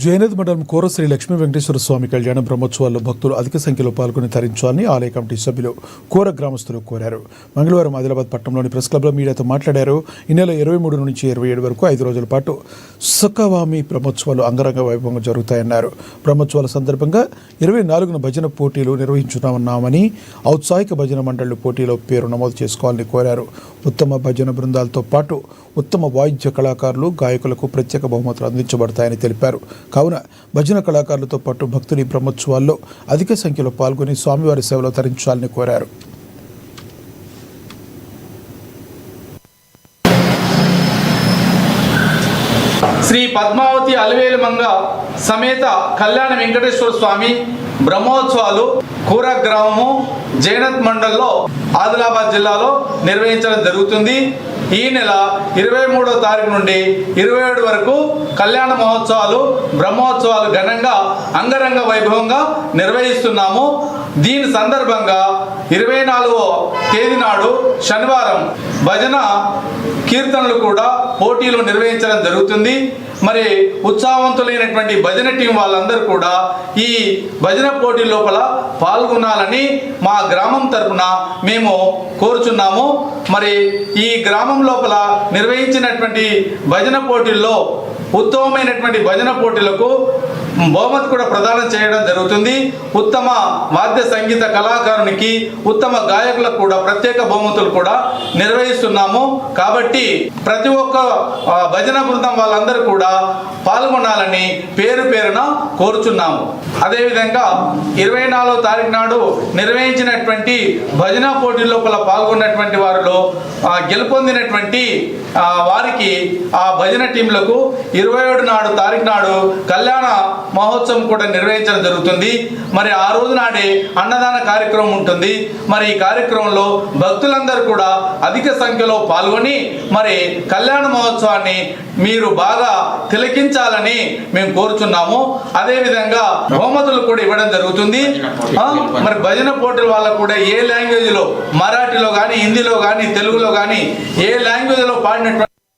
జయనద్ మండలం కోర శ్రీ లక్ష్మీ వెంకటేశ్వర స్వామి కళ్యాణ బ్రహ్మోత్సవాల్లో భక్తులు అధిక సంఖ్యలో పాల్గొని తరించాలని ఆలయ కమిటీ సభ్యులు కోర గ్రామస్తులు కోరారు. మంగళవారం ఆదిలాబాద్ పట్టణంలోని ప్రెస్ క్లబ్లో మీడియాతో మాట్లాడారు. ఈ నెల 23 నుంచి 27 వరకు 5 రోజుల పాటు సుఖవామి బ్రహ్మోత్సవాలు అంగరంగ వైభవంగా జరుగుతాయన్నారు. బ్రహ్మోత్సవాల సందర్భంగా 24న భజన పోటీలు నిర్వహించున్నామని, ఔత్సాహిక భజన మండళ్లు పోటీలో పేరు నమోదు చేసుకోవాలని కోరారు. ఉత్తమ భజన బృందాలతో పాటు ఉత్తమ వాయిద్య కళాకారులు, గాయకులకు ప్రత్యేక బహుమతులు అందించబడతాయని తెలిపారు. కావున భజన కళాకారులతో పాటు భక్తులు ఈ బ్రహ్మోత్సవాల్లో అధిక సంఖ్యలో పాల్గొని స్వామివారి సేవలో తరించాలని కోరారు. శ్రీ పద్మావతి అలవేలుమంగ సమేత కళ్యాణ వెంకటేశ్వర స్వామి బ్రహ్మోత్సవాలు కూర గ్రామము జైనత్ మండల్లో ఆదిలాబాద్ జిల్లాలో నిర్వహించడం జరుగుతుంది. ఈ నెల 23వ తారీఖు నుండి 27 వరకు కళ్యాణ మహోత్సవాలు బ్రహ్మోత్సవాలు ఘనంగా అంగరంగ వైభవంగా నిర్వహిస్తున్నాము. దీని సందర్భంగా 24వ తేదీ నాడు శనివారం భజన కీర్తనలు కూడా పోటీలు నిర్వహించడం జరుగుతుంది. మరి ఉత్సాహవంతులైనటువంటి భజన టీం వాళ్ళందరూ కూడా ఈ భజన పోటీ లోపల పాల్గొనాలని మా గ్రామం తరపున మేము కోరుచున్నాము. మరి ఈ గ్రామం లోపల నిర్వహించినటువంటి భజన పోటీల్లో ఉత్తమమైనటువంటి భజన పోటీలకు బహుమతి కూడా ప్రదానం చేయడం జరుగుతుంది. ఉత్తమ వాద్య సంగీత కళాకారునికి, ఉత్తమ గాయకులకు కూడా ప్రత్యేక బహుమతులు కూడా నిర్వహిస్తున్నాము. కాబట్టి ప్రతి ఒక్క భజన బృందం వాళ్ళందరూ కూడా పాల్గొనాలని పేరు పేరున కోరుచున్నాము. అదేవిధంగా 24వ తారీఖు నాడు నిర్వహించినటువంటి భజన పోటీ లోపల పాల్గొన్నటువంటి వారిలో గెలుపొందినటువంటి వారికి ఆ భజన టీంలకు 27 తారీఖు నాడు కళ్యాణ మహోత్సవం కూడా నిర్వహించడం జరుగుతుంది. మరి ఆ రోజు నాడే అన్నదాన కార్యక్రమం ఉంటుంది. మరి ఈ కార్యక్రమంలో భక్తులందరూ కూడా అధిక సంఖ్యలో పాల్గొని మరి కళ్యాణ మహోత్సవాన్ని మీరు బాగా తిలకించాలని మేము కోరుచున్నాము. అదేవిధంగా బహుమతులు కూడా ఇవ్వడం జరుగుతుంది. మరి భజన పోటీల వాళ్ళకు కూడా ఏ లాంగ్వేజ్లో, మరాఠీలో కానీ, హిందీలో కానీ, తెలుగులో కానీ ఏ లాంగ్వేజ్లో పాడినటువంటి